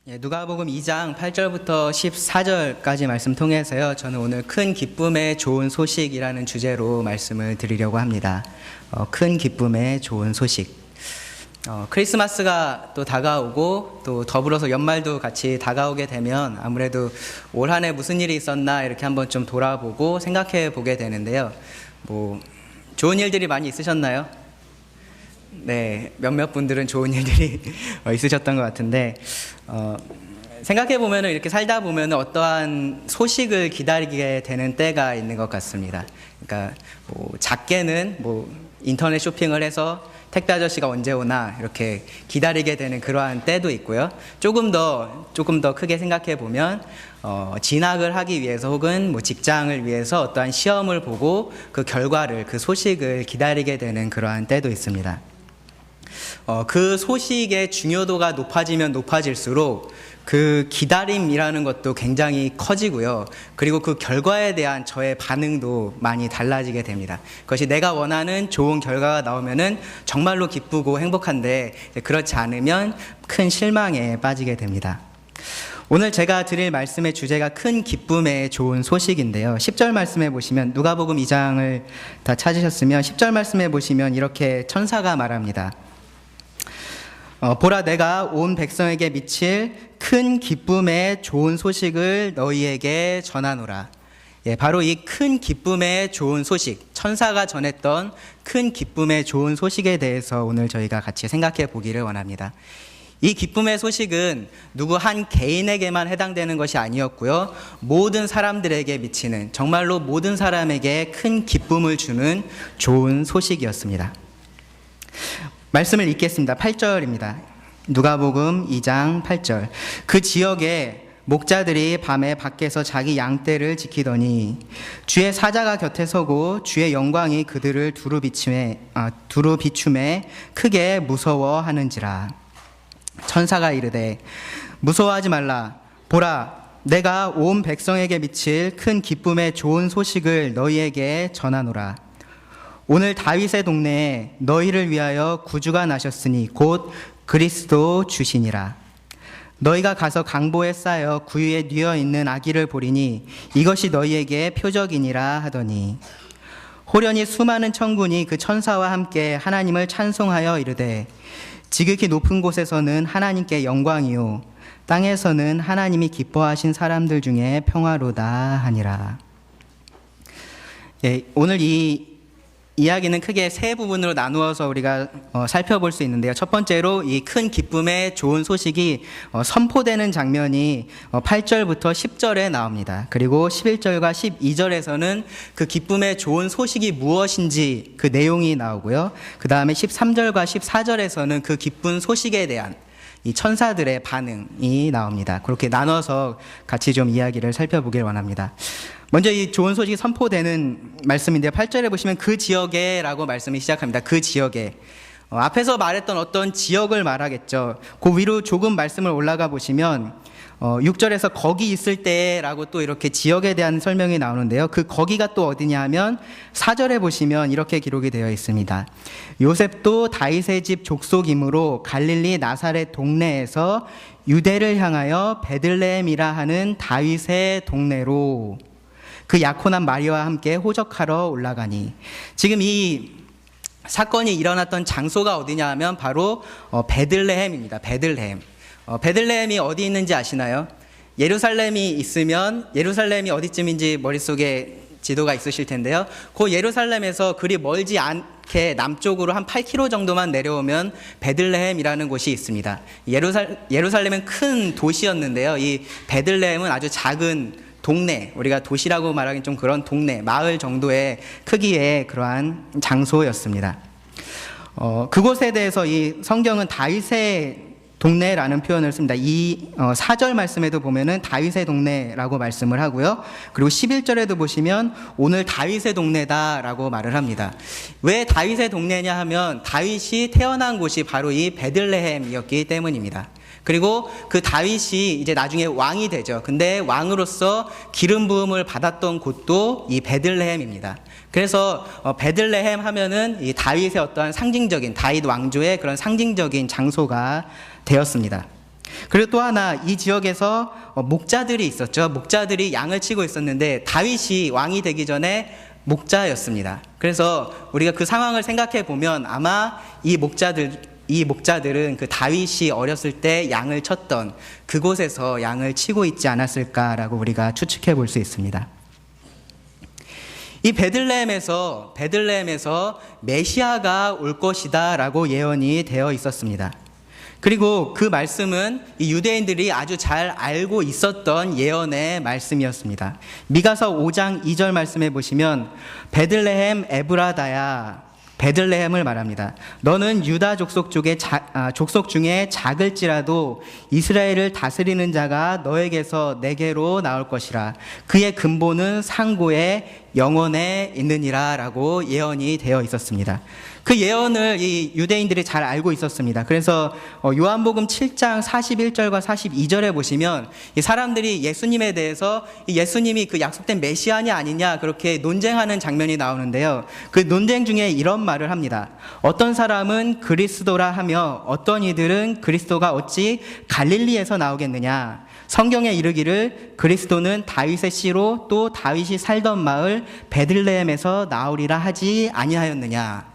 누가복음 2장 8절부터 14절까지 말씀 통해서요. 저는 오늘 큰 기쁨의 좋은 소식이라는 주제로 말씀을 드리려고 합니다. 큰 기쁨의 좋은 소식. 크리스마스가 또 다가오고 또 더불어서 연말도 같이 다가오게 되면 아무래도 올 한 해 무슨 일이 있었나 이렇게 한번 좀 돌아보고 생각해 보게 되는데요. 좋은 일들이 많이 있으셨나요? 네, 몇몇 분들은 좋은 일들이 있으셨던 것 같은데, 생각해 보면은 이렇게 살다 보면은 어떠한 소식을 기다리게 되는 때가 있는 것 같습니다. 그러니까 작게는 인터넷 쇼핑을 해서 택배 아저씨가 언제 오나 이렇게 기다리게 되는 그러한 때도 있고요. 조금 더 크게 생각해 보면 진학을 하기 위해서 혹은 직장을 위해서 어떠한 시험을 보고 그 결과를, 그 소식을 기다리게 되는 그러한 때도 있습니다. 그 소식의 중요도가 높아지면 높아질수록 그 기다림이라는 것도 굉장히 커지고요. 그리고 그 결과에 대한 저의 반응도 많이 달라지게 됩니다. 그것이 내가 원하는 좋은 결과가 나오면은 정말로 기쁘고 행복한데, 그렇지 않으면 큰 실망에 빠지게 됩니다. 오늘 제가 드릴 말씀의 주제가 큰 기쁨의 좋은 소식인데요. 10절 말씀에 보시면, 누가복음 2장을 다 찾으셨으면 10절 말씀에 보시면 이렇게 천사가 말합니다. 보라, 내가 온 백성에게 미칠 큰 기쁨의 좋은 소식을 너희에게 전하노라. 바로 이 큰 기쁨의 좋은 소식, 천사가 전했던 큰 기쁨의 좋은 소식에 대해서 오늘 저희가 같이 생각해 보기를 원합니다. 이 기쁨의 소식은 누구 한 개인에게만 해당되는 것이 아니었고요. 모든 사람들에게 미치는, 정말로 모든 사람에게 큰 기쁨을 주는 좋은 소식이었습니다. 말씀을 읽겠습니다. 8절입니다. 누가복음 2장 8절. 그 지역에 목자들이 밤에 밖에서 자기 양떼를 지키더니 주의 사자가 곁에 서고 주의 영광이 그들을 두루 비춤에 크게 무서워하는지라. 천사가 이르되 무서워하지 말라. 보라, 내가 온 백성에게 미칠 큰 기쁨의 좋은 소식을 너희에게 전하노라. 오늘 다윗의 동네에 너희를 위하여 구주가 나셨으니 곧 그리스도 주시니라. 너희가 가서 강보에 쌓여 구유에 뉘어 있는 아기를 보리니 이것이 너희에게 표적이니라 하더니, 호련히 수많은 천군이 그 천사와 함께 하나님을 찬송하여 이르되 지극히 높은 곳에서는 하나님께 영광이요 땅에서는 하나님이 기뻐하신 사람들 중에 평화로다 하니라. 오늘 이 이야기는 크게 세 부분으로 나누어서 우리가 살펴볼 수 있는데요. 첫 번째로 이 큰 기쁨의 좋은 소식이 선포되는 장면이 8절부터 10절에 나옵니다. 그리고 11절과 12절에서는 그 기쁨의 좋은 소식이 무엇인지 그 내용이 나오고요. 그 다음에 13절과 14절에서는 그 기쁜 소식에 대한 이 천사들의 반응이 나옵니다. 그렇게 나눠서 같이 좀 이야기를 살펴보길 원합니다. 먼저 이 좋은 소식이 선포되는 말씀인데요. 8절에 보시면 그 지역에 라고 말씀이 시작합니다. 그 지역에. 앞에서 말했던 어떤 지역을 말하겠죠. 그 위로 조금 말씀을 올라가 보시면 6절에서 거기 있을 때라고 또 이렇게 지역에 대한 설명이 나오는데요. 그 거기가 또 어디냐 하면 4절에 보시면 이렇게 기록이 되어 있습니다. 요셉도 다윗의 집 족속이므로 갈릴리 나사렛 동네에서 유대를 향하여 베들레헴이라 하는 다윗의 동네로 그 약혼한 마리아와 함께 호적하러 올라가니. 지금 이 사건이 일어났던 장소가 어디냐 하면 바로 베들레헴입니다. 베들레헴. 베들레헴이 어디 있는지 아시나요? 예루살렘이 있으면 예루살렘이 어디쯤인지 머릿속에 지도가 있으실 텐데요. 그 예루살렘에서 그리 멀지 않게 남쪽으로 한 8km 정도만 내려오면 베들레헴이라는 곳이 있습니다. 예루살렘은 큰 도시였는데요. 이 베들레헴은 아주 작은 동네, 우리가 도시라고 말하기는 좀 그런 동네, 마을 정도의 크기의 그러한 장소였습니다. 그곳에 대해서 이 성경은 다윗의 동네라는 표현을 씁니다. 이 4절 말씀에도 보면은 다윗의 동네라고 말씀을 하고요. 그리고 11절에도 보시면 오늘 다윗의 동네다라고 말을 합니다. 왜 다윗의 동네냐 하면 다윗이 태어난 곳이 바로 이 베들레헴이었기 때문입니다. 그리고 그 다윗이 이제 나중에 왕이 되죠. 근데 왕으로서 기름 부음을 받았던 곳도 이 베들레헴입니다. 그래서 베들레헴 하면은 이 다윗의 어떠한 상징적인, 다윗 왕조의 그런 상징적인 장소가 되었습니다. 그리고 또 하나, 이 지역에서 목자들이 있었죠. 목자들이 양을 치고 있었는데 다윗이 왕이 되기 전에 목자였습니다. 그래서 우리가 그 상황을 생각해 보면 아마 이 목자들은 그 다윗이 어렸을 때 양을 쳤던 그곳에서 양을 치고 있지 않았을까라고 우리가 추측해 볼 수 있습니다. 이 베들레헴에서 메시아가 올 것이다 라고 예언이 되어 있었습니다. 그리고 그 말씀은 이 유대인들이 아주 잘 알고 있었던 예언의 말씀이었습니다. 미가서 5장 2절 말씀해 보시면 베들레헴 에브라다야, 베들레헴을 말합니다. 너는 유다 족속 중에 작을지라도 이스라엘을 다스리는 자가 너에게서 내게로 나올 것이라. 그의 근본은 상고에 영원에 있느니라 라고 예언이 되어 있었습니다. 그 예언을 이 유대인들이 잘 알고 있었습니다. 그래서 요한복음 7장 41절과 42절에 보시면 이 사람들이 예수님에 대해서 예수님이 그 약속된 메시아냐 아니냐 그렇게 논쟁하는 장면이 나오는데요. 그 논쟁 중에 이런 말을 합니다. 어떤 사람은 그리스도라 하며 어떤 이들은 그리스도가 어찌 갈릴리에서 나오겠느냐. 성경에 이르기를 그리스도는 다윗의 씨로 또 다윗이 살던 마을 베들레헴에서 나오리라 하지 아니하였느냐.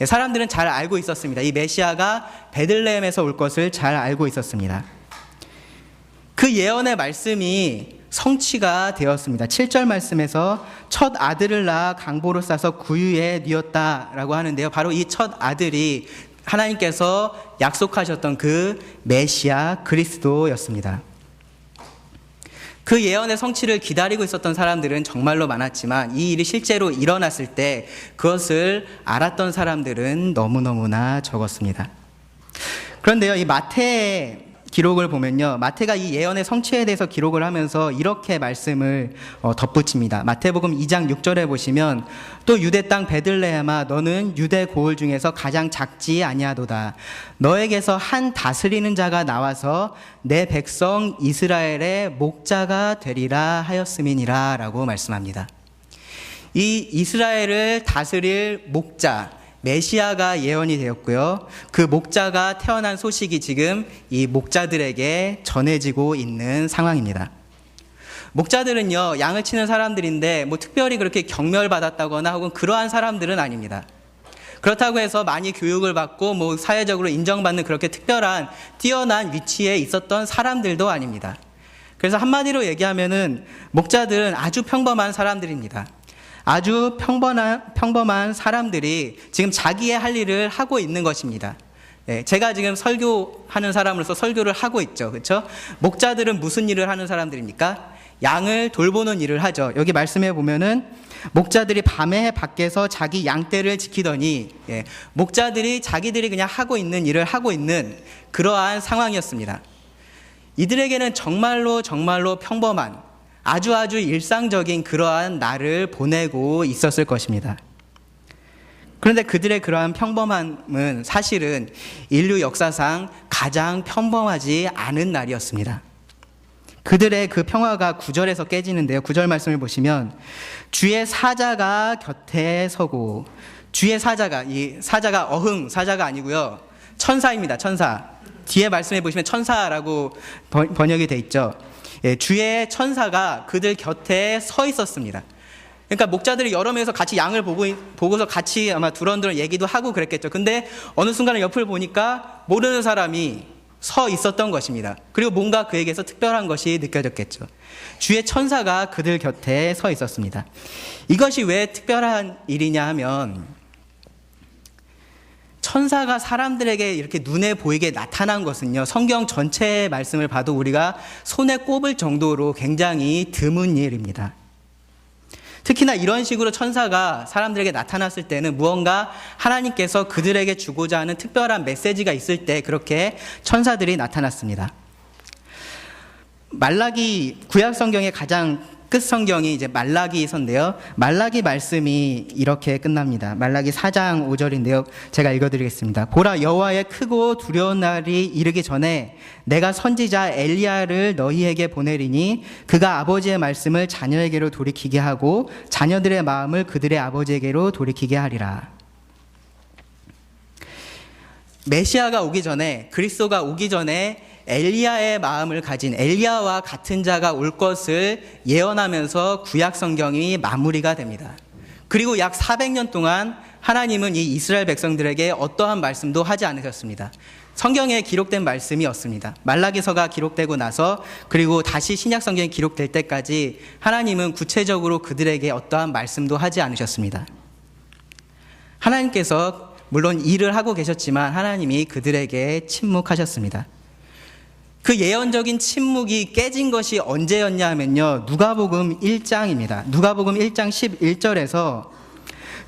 사람들은 잘 알고 있었습니다. 이 메시아가 베들레헴에서 올 것을 잘 알고 있었습니다. 그 예언의 말씀이 성취가 되었습니다. 7절 말씀에서 첫 아들을 낳아 강보로 싸서 구유에 뉘었다라고 하는데요. 바로 이 첫 아들이 하나님께서 약속하셨던 그 메시아 그리스도였습니다. 그 예언의 성취를 기다리고 있었던 사람들은 정말로 많았지만 이 일이 실제로 일어났을 때 그것을 알았던 사람들은 너무너무나 적었습니다. 그런데요, 이 마태의 기록을 보면요, 마태가 이 예언의 성취에 대해서 기록을 하면서 이렇게 말씀을 덧붙입니다. 마태복음 2장 6절에 보시면 또 유대 땅 베들레헴아 너는 유대 고을 중에서 가장 작지 아니하도다. 너에게서 한 다스리는 자가 나와서 내 백성 이스라엘의 목자가 되리라 하였음이니라 라고 말씀합니다. 이 이스라엘을 다스릴 목자, 메시아가 예언이 되었고요. 그 목자가 태어난 소식이 지금 이 목자들에게 전해지고 있는 상황입니다. 목자들은요, 양을 치는 사람들인데 뭐 특별히 그렇게 경멸받았다거나 혹은 그러한 사람들은 아닙니다. 그렇다고 해서 많이 교육을 받고 뭐 사회적으로 인정받는 그렇게 특별한 뛰어난 위치에 있었던 사람들도 아닙니다. 그래서 한마디로 얘기하면은 목자들은 아주 평범한 사람들입니다. 아주 평범한 사람들이 지금 자기의 할 일을 하고 있는 것입니다. 제가 지금 설교하는 사람으로서 설교를 하고 있죠. 그렇죠? 목자들은 무슨 일을 하는 사람들입니까? 양을 돌보는 일을 하죠. 여기 말씀해 보면은 목자들이 밤에 밖에서 자기 양떼를 지키더니 목자들이 자기들이 그냥 하고 있는 일을 하고 있는 그러한 상황이었습니다. 이들에게는 정말로 평범한 아주 일상적인 그러한 날을 보내고 있었을 것입니다. 그런데 그들의 그러한 평범함은 사실은 인류 역사상 가장 평범하지 않은 날이었습니다. 그들의 그 평화가 9절에서 깨지는데요. 9절 말씀을 보시면 주의 사자가 곁에 서고, 주의 사자가, 이 사자가 사자가 아니고요, 천사입니다. 천사. 뒤에 말씀해 보시면 천사라고 번역이 돼 있죠. 주의 천사가 그들 곁에 서 있었습니다. 그러니까 목자들이 여러 명에서 같이 양을 보고서 같이 아마 두런두런 얘기도 하고 그랬겠죠. 근데 어느 순간에 옆을 보니까 모르는 사람이 서 있었던 것입니다. 그리고 뭔가 그에게서 특별한 것이 느껴졌겠죠. 주의 천사가 그들 곁에 서 있었습니다. 이것이 왜 특별한 일이냐 하면 천사가 사람들에게 이렇게 눈에 보이게 나타난 것은요, 성경 전체의 말씀을 봐도 우리가 손에 꼽을 정도로 굉장히 드문 일입니다. 특히나 이런 식으로 천사가 사람들에게 나타났을 때는 무언가 하나님께서 그들에게 주고자 하는 특별한 메시지가 있을 때 그렇게 천사들이 나타났습니다. 말라기, 구약 성경의 가장 끝 성경이 이제 말라기서인데요. 말라기 말씀이 이렇게 끝납니다. 말라기 4장 5절인데요. 제가 읽어드리겠습니다. 보라, 여호와의 크고 두려운 날이 이르기 전에 내가 선지자 엘리야를 너희에게 보내리니 그가 아버지의 말씀을 자녀에게로 돌이키게 하고 자녀들의 마음을 그들의 아버지에게로 돌이키게 하리라. 메시아가 오기 전에, 그리스도가 오기 전에 엘리야의 마음을 가진 엘리야와 같은 자가 올 것을 예언하면서 구약 성경이 마무리가 됩니다. 그리고 약 400년 동안 하나님은 이 이스라엘 백성들에게 어떠한 말씀도 하지 않으셨습니다. 성경에 기록된 말씀이 없습니다. 말라기서가 기록되고 나서 그리고 다시 신약 성경이 기록될 때까지 하나님은 구체적으로 그들에게 어떠한 말씀도 하지 않으셨습니다. 하나님께서 물론 일을 하고 계셨지만 하나님이 그들에게 침묵하셨습니다. 그 예언적인 침묵이 깨진 것이 언제였냐 하면요, 누가복음 1장입니다. 누가복음 1장 11절에서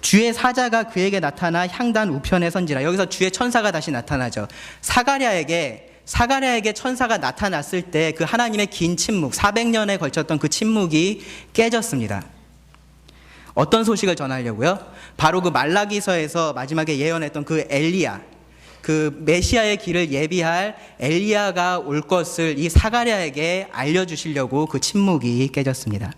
주의 사자가 그에게 나타나 향단 우편에 선지라. 여기서 주의 천사가 다시 나타나죠. 사가랴에게 천사가 나타났을 때 그 하나님의 긴 침묵, 400년에 걸쳤던 그 침묵이 깨졌습니다. 어떤 소식을 전하려고요? 바로 그 말라기서에서 마지막에 예언했던 그 엘리야, 그 메시아의 길을 예비할 엘리야가 올 것을 이 사가랴에게 알려주시려고 그 침묵이 깨졌습니다.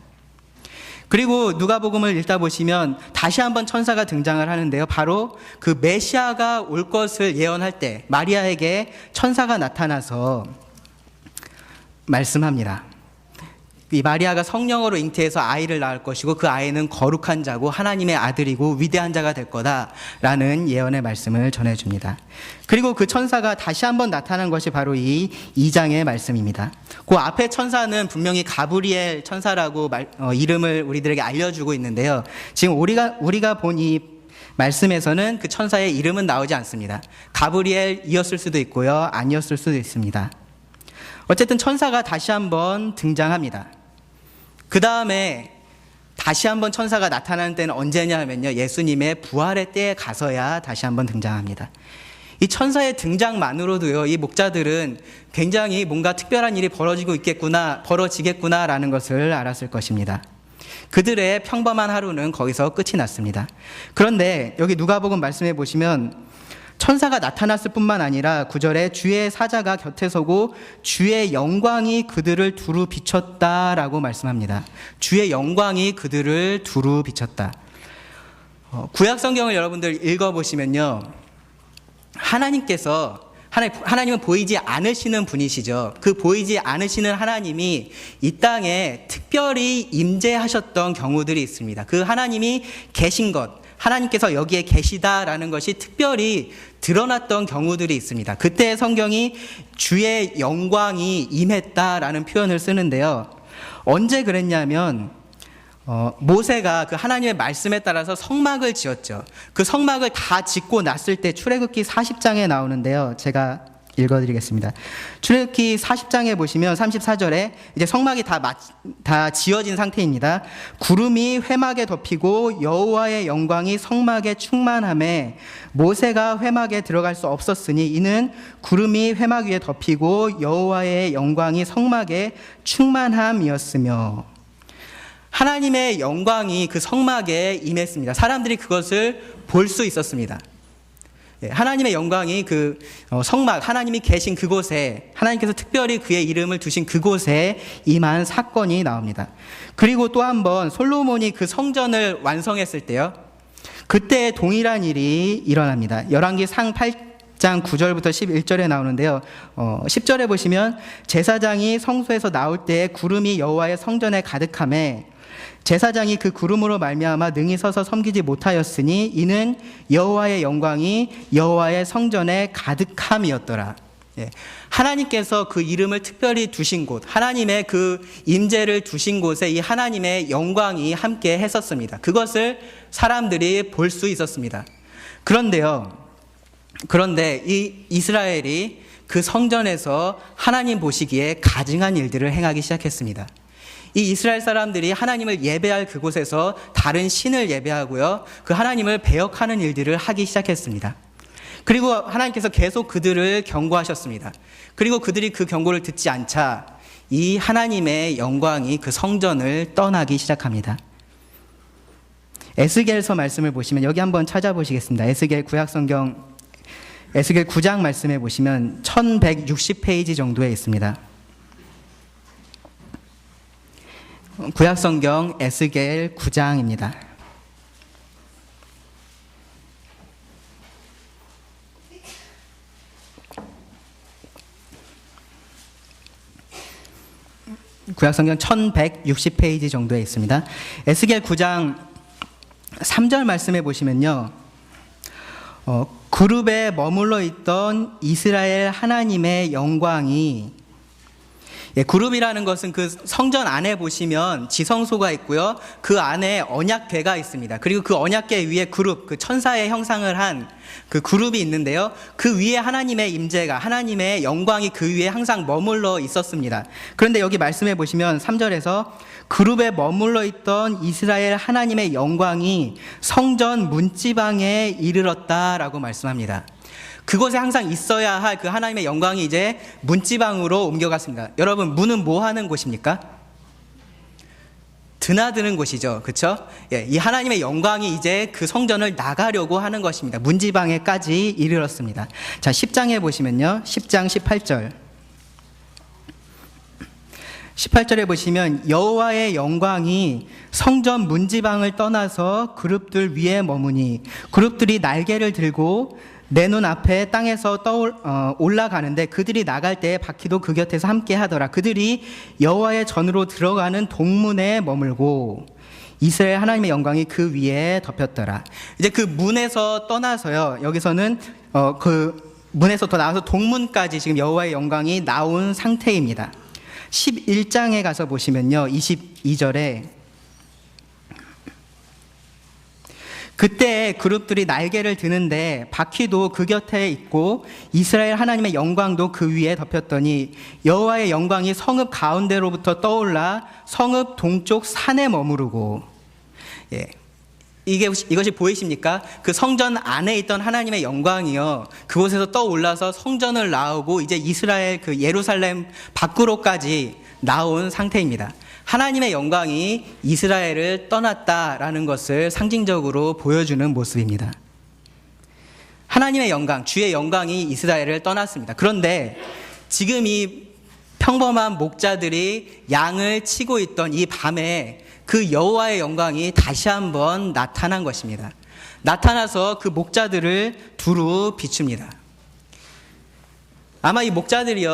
그리고 누가복음을 읽다 보시면 다시 한번 천사가 등장을 하는데요. 바로 그 메시아가 올 것을 예언할 때 마리아에게 천사가 나타나서 말씀합니다. 이 마리아가 성령으로 잉태해서 아이를 낳을 것이고 그 아이는 거룩한 자고 하나님의 아들이고 위대한 자가 될 거다라는 예언의 말씀을 전해줍니다. 그리고 그 천사가 다시 한번 나타난 것이 바로 이 2장의 말씀입니다. 그 앞에 천사는 분명히 가브리엘 천사라고 이름을 우리들에게 알려주고 있는데요. 지금 우리가 본 이 말씀에서는 그 천사의 이름은 나오지 않습니다. 가브리엘이었을 수도 있고요, 아니었을 수도 있습니다. 어쨌든 천사가 다시 한번 등장합니다. 그 다음에 다시 한번 천사가 나타나는 때는 언제냐 하면요, 예수님의 부활의 때에 가서야 다시 한번 등장합니다. 이 천사의 등장만으로도요, 이 목자들은 굉장히 뭔가 특별한 일이 벌어지겠구나라는 것을 알았을 것입니다. 그들의 평범한 하루는 거기서 끝이 났습니다. 그런데 여기 누가복음 말씀해 보시면 천사가 나타났을 뿐만 아니라 9절에 주의 사자가 곁에 서고 주의 영광이 그들을 두루 비췄다라고 말씀합니다. 주의 영광이 그들을 두루 비췄다. 구약 성경을 여러분들 읽어보시면요, 하나님은 보이지 않으시는 분이시죠. 그 보이지 않으시는 하나님이 이 땅에 특별히 임재하셨던 경우들이 있습니다. 그 하나님이 계신 것, 하나님께서 여기에 계시다라는 것이 특별히 드러났던 경우들이 있습니다. 그때 성경이 주의 영광이 임했다라는 표현을 쓰는데요. 언제 그랬냐면 모세가 그 하나님의 말씀에 따라서 성막을 지었죠. 그 성막을 다 짓고 났을 때 출애굽기 40장에 나오는데요. 제가 읽어드리겠습니다. 출애굽기 40장에 보시면 34절에 이제 성막이 다 지어진 상태입니다. 구름이 회막에 덮이고 여호와의 영광이 성막에 충만함에 모세가 회막에 들어갈 수 없었으니 이는 구름이 회막 위에 덮이고 여호와의 영광이 성막에 충만함이었으며. 하나님의 영광이 그 성막에 임했습니다. 사람들이 그것을 볼 수 있었습니다. 하나님의 영광이 그 성막, 하나님이 계신 그곳에, 하나님께서 특별히 그의 이름을 두신 그곳에 임한 사건이 나옵니다. 그리고 또 한 번 솔로몬이 그 성전을 완성했을 때요, 그때 동일한 일이 일어납니다. 열왕기상 8장 9절부터 11절에 나오는데요. 10절에 보시면 제사장이 성소에서 나올 때 구름이 여호와의 성전에 가득하매 제사장이 그 구름으로 말미암아 능히 서서 섬기지 못하였으니 이는 여호와의 영광이 여호와의 성전에 가득함이었더라. 하나님께서 그 이름을 특별히 두신 곳, 하나님의 그 임재를 두신 곳에 이 하나님의 영광이 함께 했었습니다. 그것을 사람들이 볼 수 있었습니다. 그런데 이 이스라엘이 그 성전에서 하나님 보시기에 가증한 일들을 행하기 시작했습니다. 이 이스라엘 사람들이 하나님을 예배할 그곳에서 다른 신을 예배하고요, 그 하나님을 배역하는 일들을 하기 시작했습니다. 그리고 하나님께서 계속 그들을 경고하셨습니다. 그리고 그들이 그 경고를 듣지 않자 이 하나님의 영광이 그 성전을 떠나기 시작합니다. 에스겔서 말씀을 보시면 여기 한번 찾아보시겠습니다. 에스겔 구약성경 에스겔 9장 말씀해 보시면 1160페이지 정도에 있습니다. 구약성경 에스겔 9장입니다. 구약성경 1160페이지 정도에 있습니다. 에스겔 9장 3절 말씀해 보시면요. 그룹에 머물러 있던 이스라엘 하나님의 영광이, 그룹이라는 것은 그 성전 안에 보시면 지성소가 있고요. 그 안에 언약궤가 있습니다. 그리고 그 언약궤 위에 그룹, 그 천사의 형상을 한 그 그룹이 있는데요. 그 위에 하나님의 임재가, 하나님의 영광이 그 위에 항상 머물러 있었습니다. 그런데 여기 말씀해 보시면 3절에서 그룹에 머물러 있던 이스라엘 하나님의 영광이 성전 문지방에 이르렀다라고 말씀합니다. 그곳에 항상 있어야 할 그 하나님의 영광이 이제 문지방으로 옮겨갔습니다. 여러분, 문은 뭐 하는 곳입니까? 드나드는 곳이죠. 그렇죠? 이 하나님의 영광이 이제 그 성전을 나가려고 하는 것입니다. 문지방에까지 이르렀습니다. 자, 10장에 보시면요. 10장 18절. 18절에 보시면 여호와의 영광이 성전 문지방을 떠나서 그룹들 위에 머무니 그룹들이 날개를 들고 내 눈 앞에 땅에서 올라가는데 그들이 나갈 때 바퀴도 그 곁에서 함께 하더라. 그들이 여호와의 전으로 들어가는 동문에 머물고 이스라엘 하나님의 영광이 그 위에 덮였더라. 이제 그 문에서 떠나서요. 여기서는 그 문에서 더 나와서 동문까지 지금 여호와의 영광이 나온 상태입니다. 11장에 가서 보시면요. 22절에 그때 그룹들이 날개를 드는데 바퀴도 그 곁에 있고 이스라엘 하나님의 영광도 그 위에 덮였더니 여호와의 영광이 성읍 가운데로부터 떠올라 성읍 동쪽 산에 머무르고, 이것이 보이십니까? 그 성전 안에 있던 하나님의 영광이요, 그곳에서 떠올라서 성전을 나오고 이제 이스라엘 그 예루살렘 밖으로까지 나온 상태입니다. 하나님의 영광이 이스라엘을 떠났다라는 것을 상징적으로 보여주는 모습입니다. 하나님의 영광, 주의 영광이 이스라엘을 떠났습니다. 그런데 지금 이 평범한 목자들이 양을 치고 있던 이 밤에 그 여호와의 영광이 다시 한번 나타난 것입니다. 나타나서 그 목자들을 두루 비춥니다. 아마 이 목자들이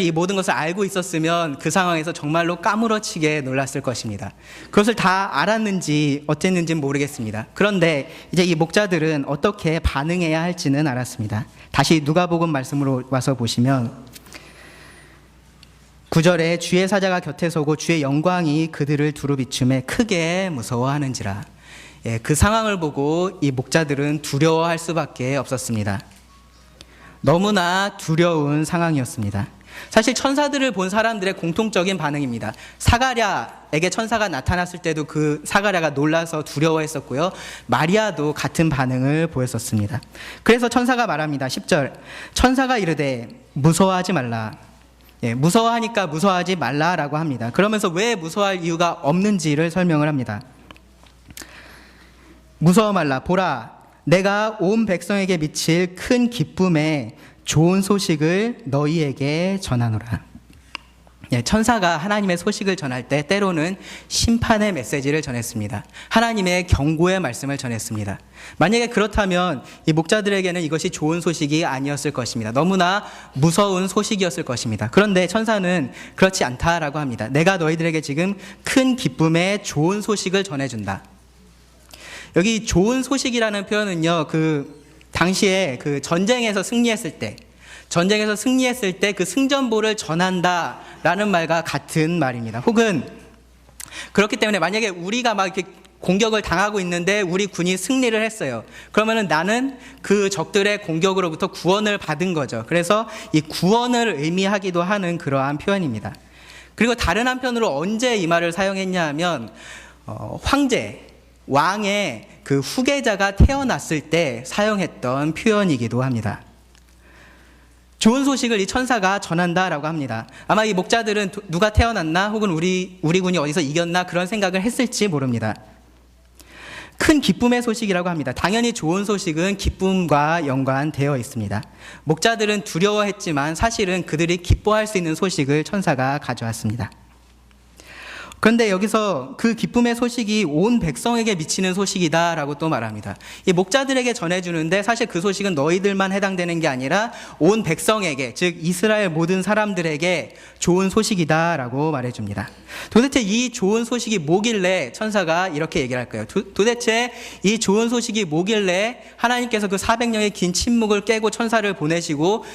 이 모든 것을 알고 있었으면 그 상황에서 정말로 까무러치게 놀랐을 것입니다. 그것을 다 알았는지 어쨌는지는 모르겠습니다. 그런데 이제 이 목자들은 어떻게 반응해야 할지는 알았습니다. 다시 누가복음 말씀으로 와서 보시면 9절에 주의 사자가 곁에 서고 주의 영광이 그들을 두루 비춤에 크게 무서워하는지라. 그 상황을 보고 이 목자들은 두려워할 수밖에 없었습니다. 너무나 두려운 상황이었습니다. 사실 천사들을 본 사람들의 공통적인 반응입니다. 사가랴에게 천사가 나타났을 때도 그 사가랴가 놀라서 두려워했었고요. 마리아도 같은 반응을 보였었습니다. 그래서 천사가 말합니다. 10절, 천사가 이르되 무서워하지 말라. 무서워하니까 무서워하지 말라라고 합니다. 그러면서 왜 무서워할 이유가 없는지를 설명을 합니다. 무서워 말라. 보라, 내가 온 백성에게 미칠 큰 기쁨에 좋은 소식을 너희에게 전하노라. 천사가 하나님의 소식을 전할 때 때로는 심판의 메시지를 전했습니다. 하나님의 경고의 말씀을 전했습니다. 만약에 그렇다면 이 목자들에게는 이것이 좋은 소식이 아니었을 것입니다. 너무나 무서운 소식이었을 것입니다. 그런데 천사는 그렇지 않다라고 합니다. 내가 너희들에게 지금 큰 기쁨의 좋은 소식을 전해준다. 여기 좋은 소식이라는 표현은요, 그 당시에 그 전쟁에서 승리했을 때 그 승전보를 전한다라는 말과 같은 말입니다. 혹은 그렇기 때문에 만약에 우리가 막 이렇게 공격을 당하고 있는데 우리 군이 승리를 했어요. 그러면은 나는 그 적들의 공격으로부터 구원을 받은 거죠. 그래서 이 구원을 의미하기도 하는 그러한 표현입니다. 그리고 다른 한편으로 언제 이 말을 사용했냐 하면 왕의 그 후계자가 태어났을 때 사용했던 표현이기도 합니다. 좋은 소식을 이 천사가 전한다라고 합니다. 아마 이 목자들은 누가 태어났나 혹은 우리 군이 어디서 이겼나 그런 생각을 했을지 모릅니다. 큰 기쁨의 소식이라고 합니다. 당연히 좋은 소식은 기쁨과 연관되어 있습니다. 목자들은 두려워했지만 사실은 그들이 기뻐할 수 있는 소식을 천사가 가져왔습니다. 그런데 여기서 그 기쁨의 소식이 온 백성에게 미치는 소식이다라고 또 말합니다. 이 목자들에게 전해주는데 사실 그 소식은 너희들만 해당되는 게 아니라 온 백성에게, 즉 이스라엘 모든 사람들에게 좋은 소식이다라고 말해줍니다. 도대체 이 좋은 소식이 뭐길래 천사가 이렇게 얘기를 할까요? 도대체 이 좋은 소식이 뭐길래 하나님께서 그 400년의 긴 침묵을 깨고 천사를 보내시고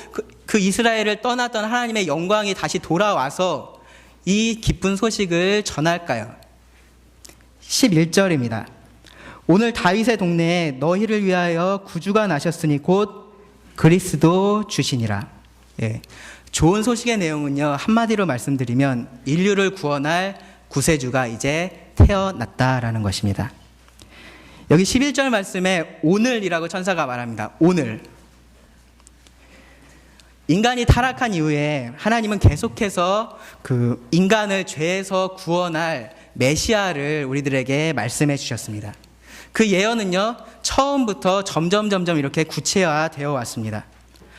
그 이스라엘을 떠났던 하나님의 영광이 다시 돌아와서 이 기쁜 소식을 전할까요? 11절입니다. 오늘 다윗의 동네에 너희를 위하여 구주가 나셨으니 곧 그리스도 주시니라. 예. 좋은 소식의 내용은요, 한마디로 말씀드리면 인류를 구원할 구세주가 이제 태어났다라는 것입니다. 여기 11절 말씀에 오늘이라고 천사가 말합니다. 오늘. 인간이 타락한 이후에 하나님은 계속해서 그 인간을 죄에서 구원할 메시아를 우리들에게 말씀해 주셨습니다. 그 예언은요, 처음부터 점점 이렇게 구체화되어 왔습니다.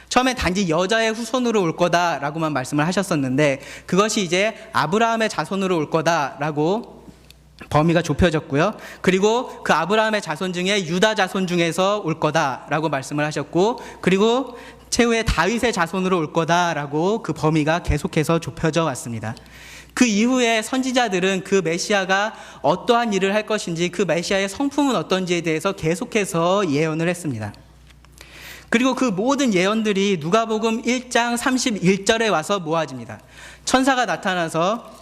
처음에 단지 여자의 후손으로 올 거다라고만 말씀을 하셨었는데 그것이 이제 아브라함의 자손으로 올 거다라고 범위가 좁혀졌고요. 그리고 그 아브라함의 자손 중에 유다 자손 중에서 올 거다라고 말씀을 하셨고, 그리고 최후에 다윗의 자손으로 올 거다라고 그 범위가 계속해서 좁혀져 왔습니다. 그 이후에 선지자들은 그 메시아가 어떠한 일을 할 것인지, 그 메시아의 성품은 어떤지에 대해서 계속해서 예언을 했습니다. 그리고 그 모든 예언들이 누가복음 1장 31절에 와서 모아집니다. 천사가 나타나서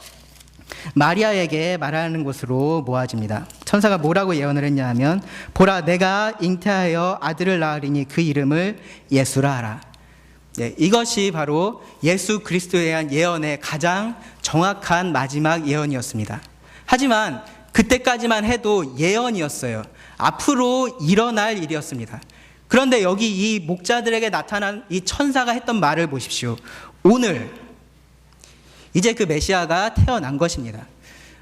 마리아에게 말하는 곳으로 모아집니다. 천사가 뭐라고 예언을 했냐 하면, 보라 내가 잉태하여 아들을 낳으리니 그 이름을 예수라 하라. 네, 이것이 바로 예수 그리스도에 대한 예언의 가장 정확한 마지막 예언이었습니다. 하지만 그때까지만 해도 예언이었어요. 앞으로 일어날 일이었습니다. 그런데 여기 이 목자들에게 나타난 이 천사가 했던 말을 보십시오. 오늘 이제 그 메시아가 태어난 것입니다.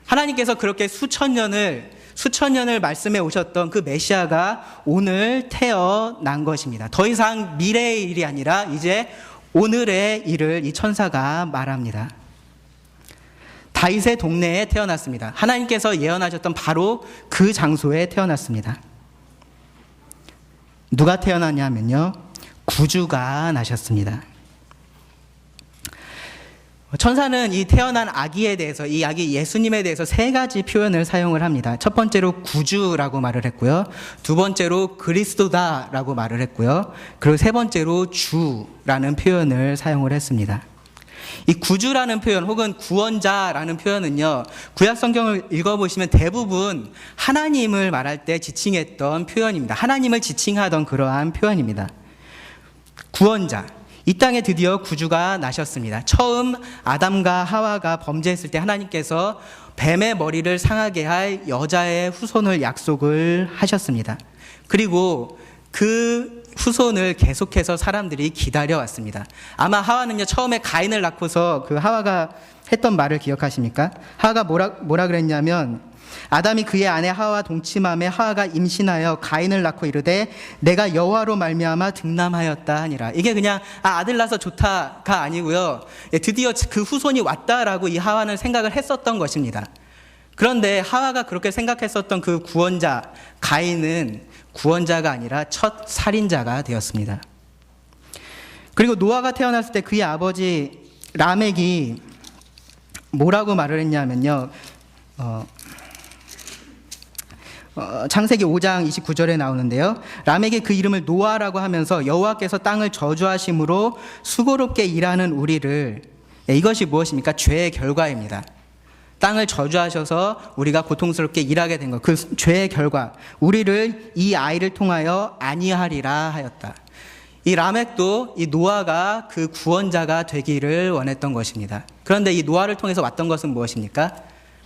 하나님께서 그렇게 수천 년을 말씀해 오셨던 그 메시아가 오늘 태어난 것입니다. 더 이상 미래의 일이 아니라 이제 오늘의 일을 이 천사가 말합니다. 다윗의 동네에 태어났습니다. 하나님께서 예언하셨던 바로 그 장소에 태어났습니다. 누가 태어나냐면요, 구주가 나셨습니다. 천사는 이 태어난 아기에 대해서, 이 아기 예수님에 대해서 세 가지 표현을 사용을 합니다. 첫 번째로 구주라고 말을 했고요. 두 번째로 그리스도다라고 말을 했고요. 그리고 세 번째로 주라는 표현을 사용을 했습니다. 이 구주라는 표현 혹은 구원자라는 표현은요, 구약 성경을 읽어보시면 대부분 하나님을 말할 때 지칭했던 표현입니다. 하나님을 지칭하던 그러한 표현입니다. 구원자. 이 땅에 드디어 구주가 나셨습니다. 처음 아담과 하와가 범죄했을 때 하나님께서 뱀의 머리를 상하게 할 여자의 후손을 약속을 하셨습니다. 그리고 그 후손을 계속해서 사람들이 기다려왔습니다. 아마 하와는요, 처음에 가인을 낳고서 그 하와가 했던 말을 기억하십니까? 하와가 뭐라 그랬냐면, 아담이 그의 아내 하와와 동침함에 하와가 임신하여 가인을 낳고 이르되 내가 여호와로 말미암아 득남하였다 하니라. 이게 그냥 아들 낳아서 좋다가 아니고요, 드디어 그 후손이 왔다라고 이 하와는 생각을 했었던 것입니다. 그런데 하와가 그렇게 생각했었던 그 구원자 가인은 구원자가 아니라 첫 살인자가 되었습니다. 그리고 노아가 태어났을 때 그의 아버지 라멕이 뭐라고 말을 했냐면요, 창세기 5장 29절에 나오는데요, 라멕이 그 이름을 노아라고 하면서 여호와께서 땅을 저주하심으로 수고롭게 일하는 우리를, 이것이 무엇입니까? 죄의 결과입니다. 땅을 저주하셔서 우리가 고통스럽게 일하게 된 것, 그 죄의 결과, 우리를 이 아이를 통하여 안위하리라 하였다. 이 라멕도 이 노아가 그 구원자가 되기를 원했던 것입니다. 그런데 이 노아를 통해서 왔던 것은 무엇입니까?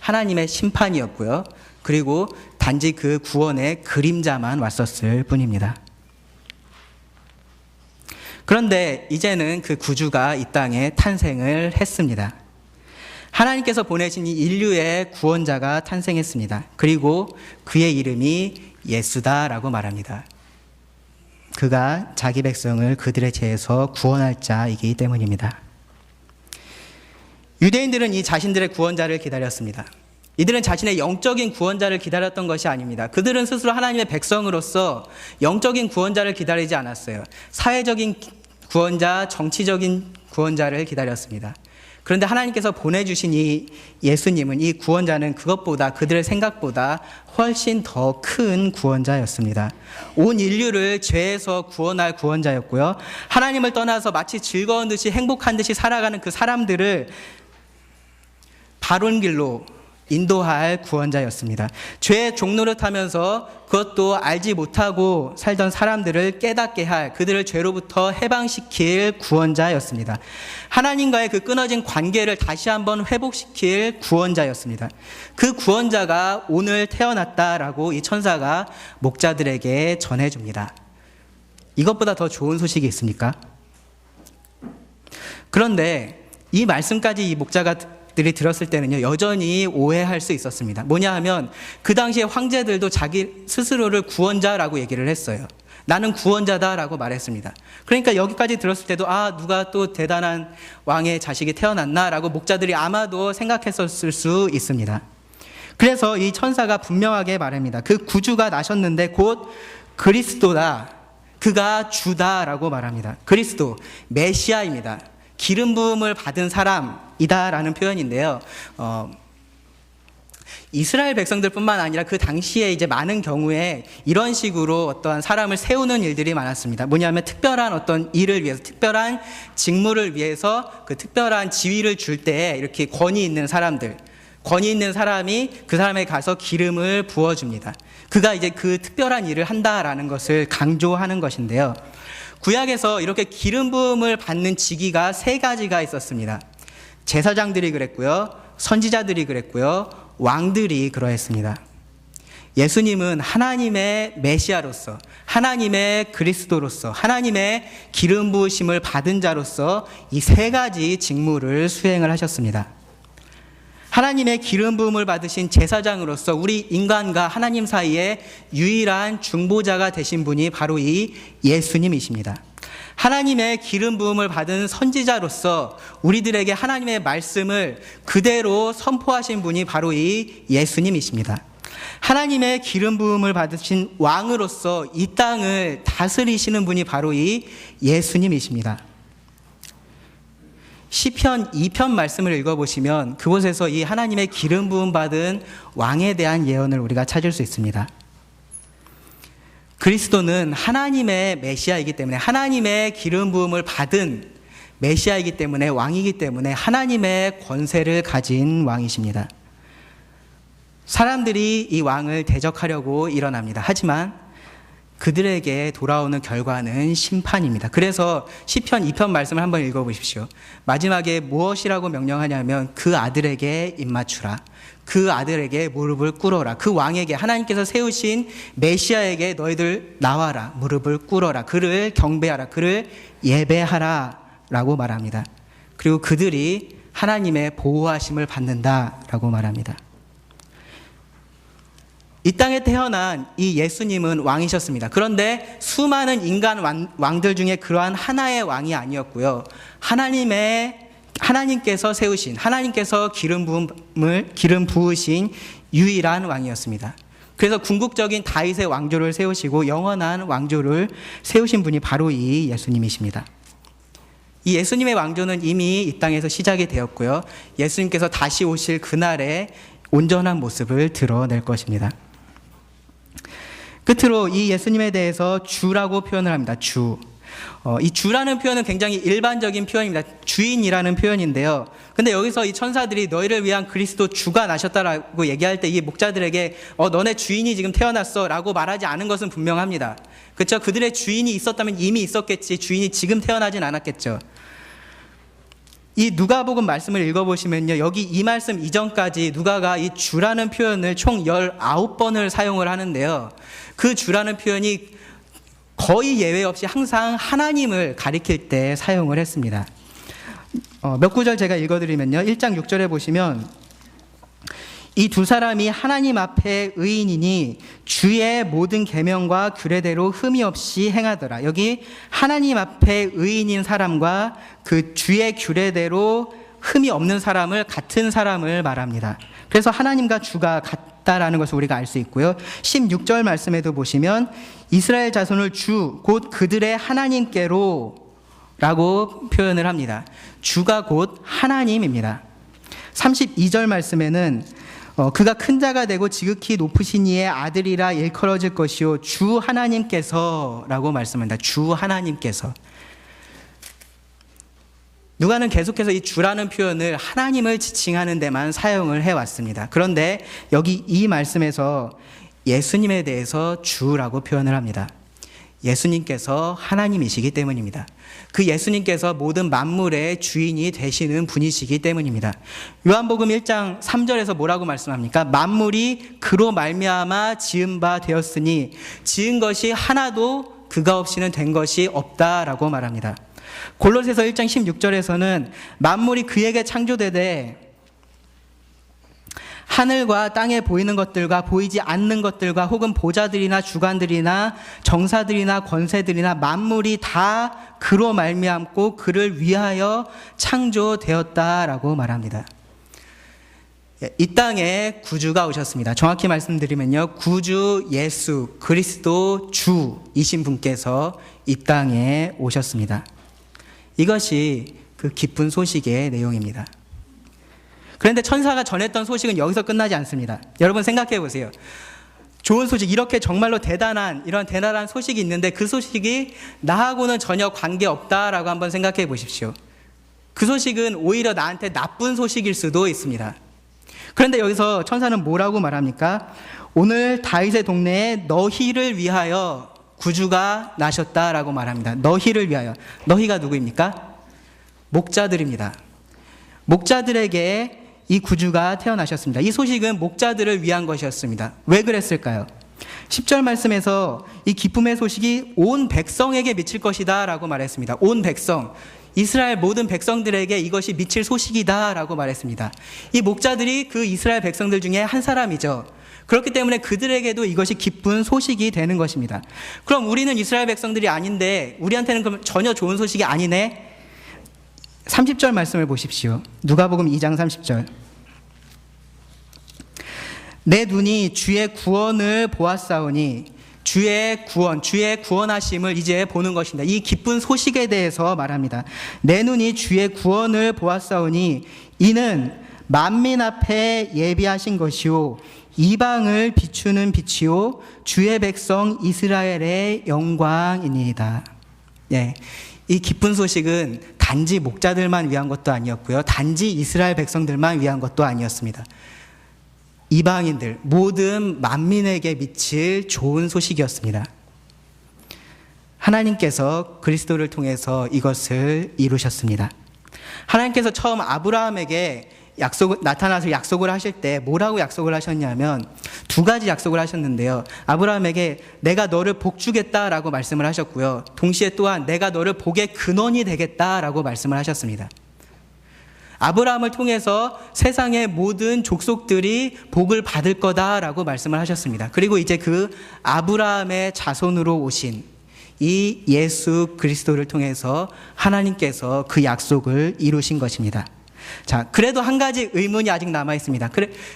하나님의 심판이었고요. 그리고 단지 그 구원의 그림자만 왔었을 뿐입니다. 그런데 이제는 그 구주가 이 땅에 탄생을 했습니다. 하나님께서 보내신 이 인류의 구원자가 탄생했습니다. 그리고 그의 이름이 예수다라고 말합니다. 그가 자기 백성을 그들의 죄에서 구원할 자이기 때문입니다. 유대인들은 이 자신들의 구원자를 기다렸습니다. 이들은 자신의 영적인 구원자를 기다렸던 것이 아닙니다. 그들은 스스로 하나님의 백성으로서 영적인 구원자를 기다리지 않았어요. 사회적인 구원자, 정치적인 구원자를 기다렸습니다. 그런데 하나님께서 보내주신 이 예수님은, 이 구원자는 그것보다, 그들의 생각보다 훨씬 더 큰 구원자였습니다. 온 인류를 죄에서 구원할 구원자였고요. 하나님을 떠나서 마치 즐거운 듯이 행복한 듯이 살아가는 그 사람들을 바른 길로 인도할 구원자였습니다. 죄의 종노릇하면서 그것도 알지 못하고 살던 사람들을 깨닫게 할, 그들을 죄로부터 해방시킬 구원자였습니다. 하나님과의 그 끊어진 관계를 다시 한번 회복시킬 구원자였습니다. 그 구원자가 오늘 태어났다라고 이 천사가 목자들에게 전해줍니다. 이것보다 더 좋은 소식이 있습니까? 그런데 이 말씀까지 이 목자들이 들었을 때는요, 여전히 오해할 수 있었습니다. 뭐냐 하면 그 당시에 황제들도 자기 스스로를 구원자라고 얘기를 했어요. 나는 구원자다라고 말했습니다. 그러니까 여기까지 들었을 때도 누가 또 대단한 왕의 자식이 태어났나라고 목자들이 아마도 생각했었을 수 있습니다. 그래서 이 천사가 분명하게 말합니다. 그 구주가 나셨는데 곧 그리스도다. 그가 주다라고 말합니다. 그리스도, 메시아입니다. 기름 부음을 받은 사람이다라는 표현인데요. 이스라엘 백성들뿐만 아니라 그 당시에 이제 많은 경우에 이런 식으로 어떠한 사람을 세우는 일들이 많았습니다. 뭐냐면 특별한 어떤 일을 위해서, 특별한 직무를 위해서 그 특별한 지위를 줄 때 이렇게 권위 있는 사람들, 권위 있는 사람이 그 사람에게 가서 기름을 부어줍니다. 그가 이제 그 특별한 일을 한다라는 것을 강조하는 것인데요. 구약에서 이렇게 기름 부음을 받는 직위가 세 가지가 있었습니다. 제사장들이 그랬고요, 선지자들이 그랬고요, 왕들이 그러했습니다. 예수님은 하나님의 메시아로서, 하나님의 그리스도로서, 하나님의 기름 부으심을 받은 자로서 이 세 가지 직무를 수행을 하셨습니다. 하나님의 기름 부음을 받으신 제사장으로서 우리 인간과 하나님 사이에 유일한 중보자가 되신 분이 바로 이 예수님이십니다. 하나님의 기름 부음을 받은 선지자로서 우리들에게 하나님의 말씀을 그대로 선포하신 분이 바로 이 예수님이십니다. 하나님의 기름 부음을 받으신 왕으로서 이 땅을 다스리시는 분이 바로 이 예수님이십니다. 시편 2편 말씀을 읽어보시면 그곳에서 이 하나님의 기름 부음 받은 왕에 대한 예언을 우리가 찾을 수 있습니다. 그리스도는 하나님의 메시아이기 때문에, 하나님의 기름 부음을 받은 메시아이기 때문에, 왕이기 때문에 하나님의 권세를 가진 왕이십니다. 사람들이 이 왕을 대적하려고 일어납니다. 하지만 그들에게 돌아오는 결과는 심판입니다. 그래서 시편 2편 말씀을 한번 읽어보십시오. 마지막에 무엇이라고 명령하냐면 그 아들에게 입맞추라. 그 아들에게 무릎을 꿇어라. 그 왕에게, 하나님께서 세우신 메시아에게 너희들 나와라. 무릎을 꿇어라. 그를 경배하라. 그를 예배하라 라고 말합니다. 그리고 그들이 하나님의 보호하심을 받는다라고 말합니다. 이 땅에 태어난 이 예수님은 왕이셨습니다. 그런데 수많은 인간 왕들 중에 그러한 하나의 왕이 아니었고요. 하나님께서 세우신, 하나님께서 기름 부으신 유일한 왕이었습니다. 그래서 궁극적인 다윗의 왕조를 세우시고 영원한 왕조를 세우신 분이 바로 이 예수님이십니다. 이 예수님의 왕조는 이미 이 땅에서 시작이 되었고요. 예수님께서 다시 오실 그날에 온전한 모습을 드러낼 것입니다. 끝으로 이 예수님에 대해서 주라고 표현을 합니다. 주. 이 주라는 표현은 굉장히 일반적인 표현입니다. 주인이라는 표현인데요. 근데 여기서 이 천사들이 너희를 위한 그리스도 주가 나셨다라고 얘기할 때 이 목자들에게 너네 주인이 지금 태어났어 라고 말하지 않은 것은 분명합니다. 그렇죠? 그들의 주인이 있었다면 이미 있었겠지, 주인이 지금 태어나진 않았겠죠. 이 누가복음 말씀을 읽어보시면요, 여기 이 말씀 이전까지 누가가 이 주라는 표현을 총 19번을 사용을 하는데요, 그 주라는 표현이 거의 예외 없이 항상 하나님을 가리킬 때 사용을 했습니다. 몇 구절 제가 읽어드리면요, 1장 6절에 보시면 이 두 사람이 하나님 앞에 의인이니 주의 모든 계명과 규례대로 흠이 없이 행하더라. 여기 하나님 앞에 의인인 사람과 그 주의 규례대로 흠이 없는 사람을, 같은 사람을 말합니다. 그래서 하나님과 주가 같다라는 것을 우리가 알 수 있고요. 16절 말씀에도 보시면 이스라엘 자손을 주, 곧 그들의 하나님께로 라고 표현을 합니다. 주가 곧 하나님입니다. 32절 말씀에는 그가 큰 자가 되고 지극히 높으신 이의 아들이라 일컬어질 것이요 주 하나님께서 라고 말씀합니다. 주 하나님께서. 누가는 계속해서 이 주라는 표현을 하나님을 지칭하는 데만 사용을 해왔습니다. 그런데 여기 이 말씀에서 예수님에 대해서 주라고 표현을 합니다. 예수님께서 하나님이시기 때문입니다. 그 예수님께서 모든 만물의 주인이 되시는 분이시기 때문입니다. 요한복음 1장 3절에서 뭐라고 말씀합니까? 만물이 그로 말미암아 지은 바 되었으니 지은 것이 하나도 그가 없이는 된 것이 없다라고 말합니다. 골로새서 1장 16절에서는 만물이 그에게 창조되되 하늘과 땅에 보이는 것들과 보이지 않는 것들과 혹은 보좌들이나 주관들이나 정사들이나 권세들이나 만물이 다 그로 말미암고 그를 위하여 창조되었다라고 말합니다. 이 땅에 구주가 오셨습니다. 정확히 말씀드리면요, 구주 예수 그리스도 주이신 분께서 이 땅에 오셨습니다. 이것이 그 기쁜 소식의 내용입니다. 그런데 천사가 전했던 소식은 여기서 끝나지 않습니다. 여러분 생각해 보세요. 좋은 소식, 이렇게 정말로 이런 대단한 소식이 있는데 그 소식이 나하고는 전혀 관계없다라고 한번 생각해 보십시오. 그 소식은 오히려 나한테 나쁜 소식일 수도 있습니다. 그런데 여기서 천사는 뭐라고 말합니까? 오늘 다윗의 동네에 너희를 위하여 구주가 나셨다라고 말합니다. 너희를 위하여. 너희가 누구입니까? 목자들입니다. 목자들에게 이 구주가 태어나셨습니다. 이 소식은 목자들을 위한 것이었습니다. 왜 그랬을까요? 10절 말씀에서 이 기쁨의 소식이 온 백성에게 미칠 것이다 라고 말했습니다. 온 백성, 이스라엘 모든 백성들에게 이것이 미칠 소식이다 라고 말했습니다. 이 목자들이 그 이스라엘 백성들 중에 한 사람이죠. 그렇기 때문에 그들에게도 이것이 기쁜 소식이 되는 것입니다. 그럼 우리는 이스라엘 백성들이 아닌데 우리한테는 그럼 전혀 좋은 소식이 아니네? 30절 말씀을 보십시오. 누가복음 2장 30절. 내 눈이 주의 구원을 보았사오니, 주의 구원, 주의 구원하심을 이제 보는 것입니다. 이 기쁜 소식에 대해서 말합니다. 내 눈이 주의 구원을 보았사오니 이는 만민 앞에 예비하신 것이요 이방을 비추는 빛이요 주의 백성 이스라엘의 영광이니이다. 예, 이 기쁜 소식은 단지 목자들만 위한 것도 아니었고요, 단지 이스라엘 백성들만 위한 것도 아니었습니다. 이방인들, 모든 만민에게 미칠 좋은 소식이었습니다. 하나님께서 그리스도를 통해서 이것을 이루셨습니다. 하나님께서 처음 아브라함에게 나타나서 약속을 하실 때 뭐라고 약속을 하셨냐면 두 가지 약속을 하셨는데요. 아브라함에게 내가 너를 복주겠다라고 말씀을 하셨고요, 동시에 또한 내가 너를 복의 근원이 되겠다라고 말씀을 하셨습니다. 아브라함을 통해서 세상의 모든 족속들이 복을 받을 거다라고 말씀을 하셨습니다. 그리고 이제 그 아브라함의 자손으로 오신 이 예수 그리스도를 통해서 하나님께서 그 약속을 이루신 것입니다. 자, 그래도 한 가지 의문이 아직 남아 있습니다.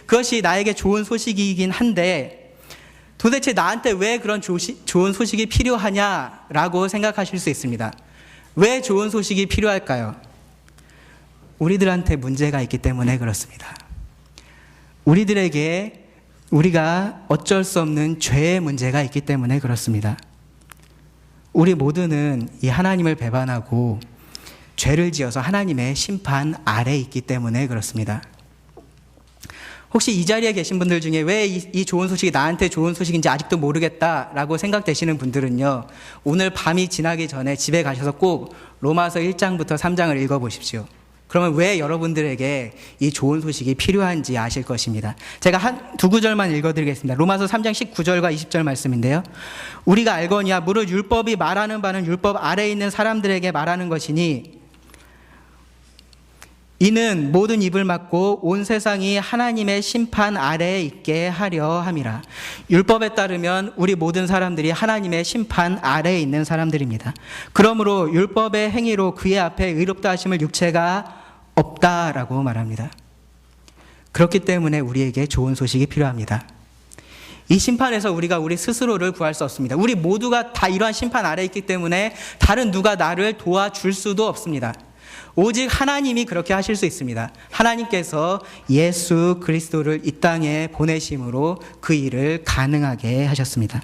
그것이 나에게 좋은 소식이긴 한데 도대체 나한테 왜 그런 좋은 소식이 필요하냐라고 생각하실 수 있습니다. 왜 좋은 소식이 필요할까요? 우리들한테 문제가 있기 때문에 그렇습니다. 우리가 어쩔 수 없는 죄의 문제가 있기 때문에 그렇습니다. 우리 모두는 이 하나님을 배반하고 죄를 지어서 하나님의 심판 아래에 있기 때문에 그렇습니다. 혹시 이 자리에 계신 분들 중에 왜 이 좋은 소식이 나한테 좋은 소식인지 아직도 모르겠다라고 생각되시는 분들은요, 오늘 밤이 지나기 전에 집에 가셔서 꼭 로마서 1장부터 3장을 읽어보십시오. 그러면 왜 여러분들에게 이 좋은 소식이 필요한지 아실 것입니다. 제가 두 구절만 읽어드리겠습니다. 로마서 3장 19절과 20절 말씀인데요. 우리가 알거니와 무릇 율법이 말하는 바는 율법 아래에 있는 사람들에게 말하는 것이니 이는 모든 입을 막고 온 세상이 하나님의 심판 아래에 있게 하려 함이라. 율법에 따르면 우리 모든 사람들이 하나님의 심판 아래에 있는 사람들입니다. 그러므로 율법의 행위로 그의 앞에 의롭다 하심을 육체가 없다라고 말합니다. 그렇기 때문에 우리에게 좋은 소식이 필요합니다. 이 심판에서 우리가 우리 스스로를 구할 수 없습니다. 우리 모두가 다 이러한 심판 아래에 있기 때문에 다른 누가 나를 도와줄 수도 없습니다. 오직 하나님이 그렇게 하실 수 있습니다. 하나님께서 예수 그리스도를 이 땅에 보내심으로 그 일을 가능하게 하셨습니다.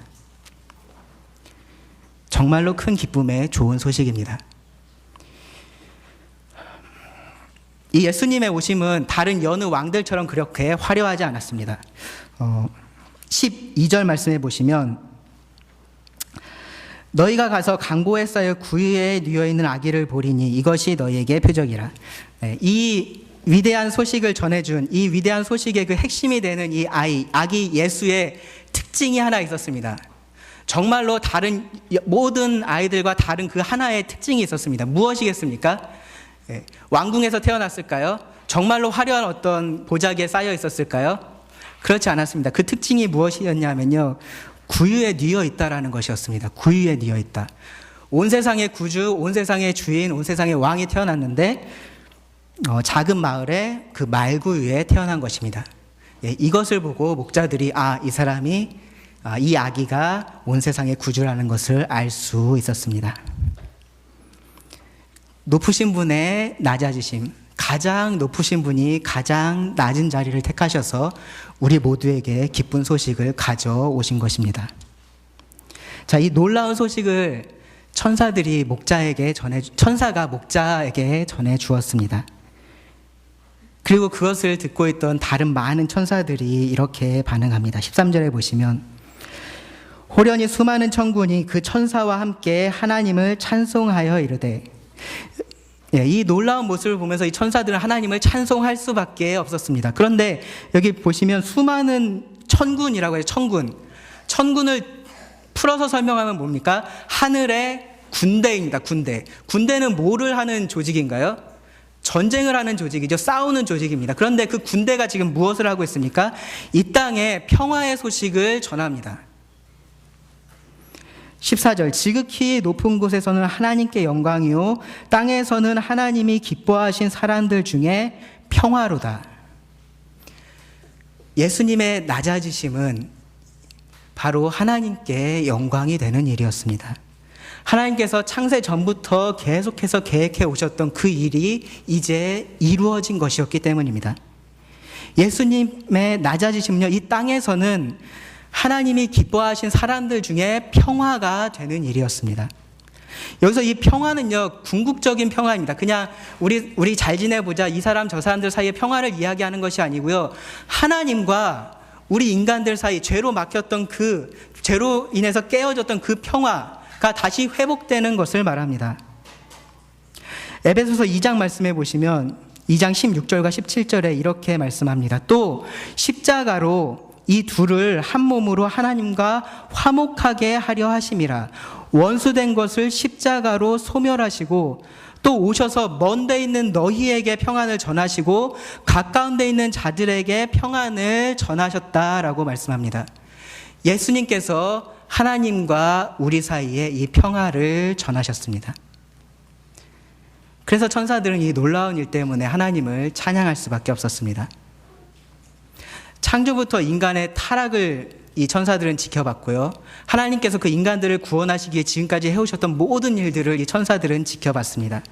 정말로 큰 기쁨의 좋은 소식입니다. 이 예수님의 오심은 다른 여느 왕들처럼 그렇게 화려하지 않았습니다. 12절 말씀해 보시면 너희가 가서 강보에 쌓여 구유에 뉘어있는 아기를 보리니 이것이 너희에게 표적이라. 이 위대한 소식을 전해준 이 위대한 소식의 그 핵심이 되는 이 아기 예수의 특징이 하나 있었습니다. 정말로 다른 모든 아이들과 다른 그 하나의 특징이 있었습니다. 무엇이겠습니까? 왕궁에서 태어났을까요? 정말로 화려한 어떤 보자기에 쌓여 있었을까요? 그렇지 않았습니다. 그 특징이 무엇이었냐면요, 구유에 뉘어 있다라는 것이었습니다. 구유에 뉘어 있다. 온 세상의 구주, 온 세상의 주인, 온 세상의 왕이 태어났는데 작은 마을에 그 말구유에 태어난 것입니다. 이것을 보고 목자들이 이 사람이 이 아기가 온 세상의 구주라는 것을 알 수 있었습니다. 높으신 분의 낮아지심, 가장 높으신 분이 가장 낮은 자리를 택하셔서 우리 모두에게 기쁜 소식을 가져오신 것입니다. 자, 이 놀라운 소식을 천사가 목자에게 전해 주었습니다. 그리고 그것을 듣고 있던 다른 많은 천사들이 이렇게 반응합니다. 13절에 보시면 호련히 수많은 천군이 그 천사와 함께 하나님을 찬송하여 이르되, 이 놀라운 모습을 보면서 이 천사들은 하나님을 찬송할 수밖에 없었습니다. 그런데 여기 보시면 수많은 천군이라고 해요. 천군을 풀어서 설명하면 뭡니까? 하늘의 군대입니다. 군대는 뭐를 하는 조직인가요? 전쟁을 하는 조직이죠. 싸우는 조직입니다. 그런데 그 군대가 지금 무엇을 하고 있습니까? 이 땅에 평화의 소식을 전합니다. 14절 지극히 높은 곳에서는 하나님께 영광이요 땅에서는 하나님이 기뻐하신 사람들 중에 평화로다. 예수님의 낮아지심은 바로 하나님께 영광이 되는 일이었습니다. 하나님께서 창세 전부터 계속해서 계획해 오셨던 그 일이 이제 이루어진 것이었기 때문입니다. 예수님의 낮아지심은요, 이 땅에서는 하나님이 기뻐하신 사람들 중에 평화가 되는 일이었습니다. 여기서 이 평화는요, 궁극적인 평화입니다. 그냥 우리 잘 지내보자, 이 사람 저 사람들 사이의 평화를 이야기하는 것이 아니고요, 하나님과 우리 인간들 사이 죄로 막혔던 죄로 인해서 깨어졌던 그 평화가 다시 회복되는 것을 말합니다. 에베소서 2장 말씀해 보시면 2장 16절과 17절에 이렇게 말씀합니다. 또 십자가로 이 둘을 한 몸으로 하나님과 화목하게 하려 하심이라. 원수된 것을 십자가로 소멸하시고 또 오셔서 먼 데 있는 너희에게 평안을 전하시고 가까운 데 있는 자들에게 평안을 전하셨다라고 말씀합니다. 예수님께서 하나님과 우리 사이에 이 평화를 전하셨습니다. 그래서 천사들은 이 놀라운 일 때문에 하나님을 찬양할 수밖에 없었습니다. 창조부터 인간의 타락을 이 천사들은 지켜봤고요, 하나님께서 그 인간들을 구원하시기에 지금까지 해오셨던 모든 일들을 이 천사들은 지켜봤습니다.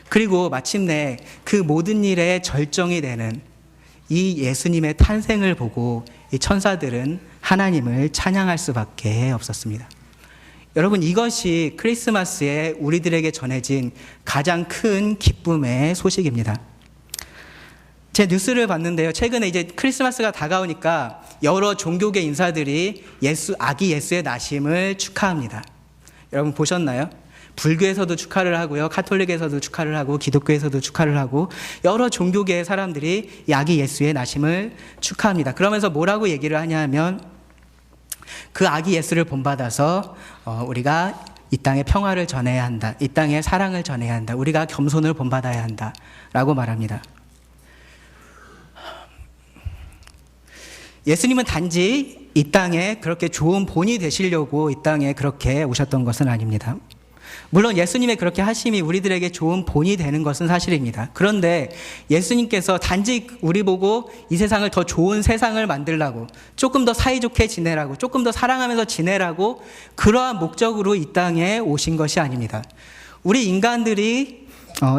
그리고 마침내 그 모든 일의 절정이 되는 이 예수님의 탄생을 보고 이 천사들은 하나님을 찬양할 수밖에 없었습니다. 여러분, 이것이 크리스마스에 우리들에게 전해진 가장 큰 기쁨의 소식입니다. 제 뉴스를 봤는데요, 최근에 이제 크리스마스가 다가오니까 여러 종교계 인사들이 아기 예수의 나심을 축하합니다. 여러분 보셨나요? 불교에서도 축하를 하고요, 카톨릭에서도 축하를 하고, 기독교에서도 축하를 하고, 여러 종교계의 사람들이 이 아기 예수의 나심을 축하합니다. 그러면서 뭐라고 얘기를 하냐면, 그 아기 예수를 본받아서 우리가 이 땅에 평화를 전해야 한다, 이 땅에 사랑을 전해야 한다, 우리가 겸손을 본받아야 한다 라고 말합니다. 예수님은 단지 이 땅에 그렇게 좋은 본이 되시려고 이 땅에 그렇게 오셨던 것은 아닙니다. 물론 예수님의 그렇게 하심이 우리들에게 좋은 본이 되는 것은 사실입니다. 그런데 예수님께서 단지 우리 보고 이 세상을 더 좋은 세상을 만들라고, 조금 더 사이좋게 지내라고, 조금 더 사랑하면서 지내라고 그러한 목적으로 이 땅에 오신 것이 아닙니다. 우리 인간들이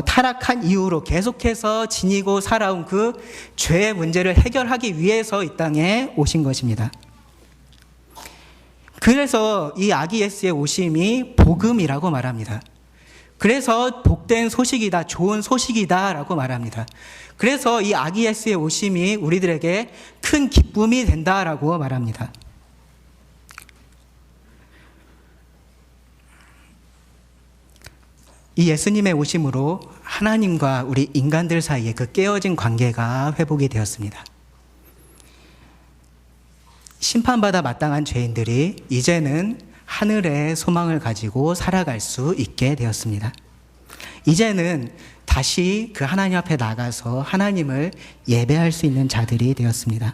타락한 이후로 계속해서 지니고 살아온 그 죄의 문제를 해결하기 위해서 이 땅에 오신 것입니다. 그래서 이 아기 예수의 오심이 복음이라고 말합니다. 그래서 복된 소식이다, 좋은 소식이다 라고 말합니다. 그래서 이 아기 예수의 오심이 우리들에게 큰 기쁨이 된다라고 말합니다. 이 예수님의 오심으로 하나님과 우리 인간들 사이에 그 깨어진 관계가 회복이 되었습니다. 심판받아 마땅한 죄인들이 이제는 하늘의 소망을 가지고 살아갈 수 있게 되었습니다. 이제는 다시 그 하나님 앞에 나가서 하나님을 예배할 수 있는 자들이 되었습니다.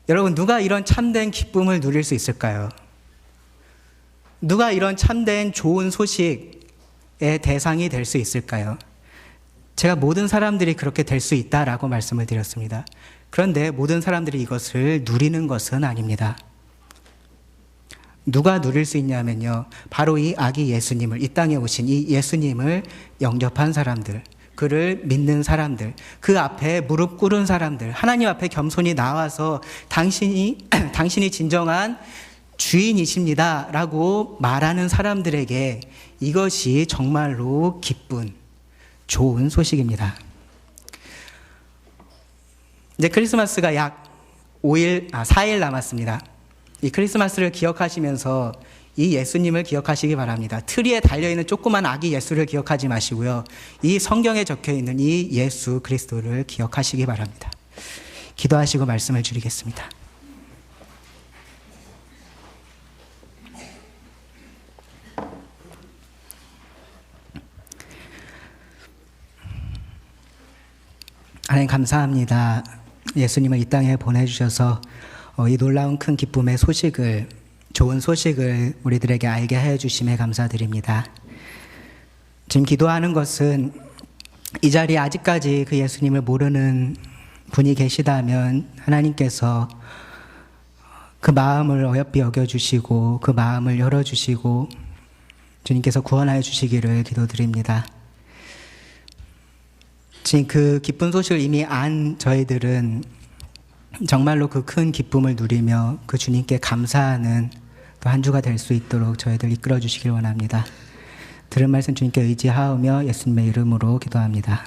여러분, 누가 이런 참된 기쁨을 누릴 수 있을까요? 누가 이런 참된 좋은 소식의 대상이 될 수 있을까요? 제가 모든 사람들이 그렇게 될 수 있다라고 말씀을 드렸습니다. 그런데 모든 사람들이 이것을 누리는 것은 아닙니다. 누가 누릴 수 있냐면요, 바로 이 아기 예수님을, 이 땅에 오신 이 예수님을 영접한 사람들, 그를 믿는 사람들, 그 앞에 무릎 꿇은 사람들, 하나님 앞에 겸손히 나와서 당신이 진정한 주인이십니다 라고 말하는 사람들에게 이것이 정말로 기쁜 좋은 소식입니다. 이제 크리스마스가 약 4일 남았습니다. 이 크리스마스를 기억하시면서 이 예수님을 기억하시기 바랍니다. 트리에 달려있는 조그만 아기 예수를 기억하지 마시고요, 이 성경에 적혀있는 이 예수 그리스도를 기억하시기 바랍니다. 기도하시고 말씀을 드리겠습니다. 하나님 감사합니다. 예수님을 이 땅에 보내주셔서 이 놀라운 큰 기쁨의 소식을, 좋은 소식을 우리들에게 알게 해주심에 감사드립니다. 지금 기도하는 것은 이 자리에 아직까지 그 예수님을 모르는 분이 계시다면 하나님께서 그 마음을 어여삐 여겨주시고 그 마음을 열어주시고 주님께서 구원하여 주시기를 기도드립니다. 지금 그 기쁜 소식을 이미 안 저희들은 정말로 그 큰 기쁨을 누리며 그 주님께 감사하는 또 한 주가 될 수 있도록 저희들 이끌어 주시길 원합니다. 들은 말씀 주님께 의지하오며 예수님의 이름으로 기도합니다.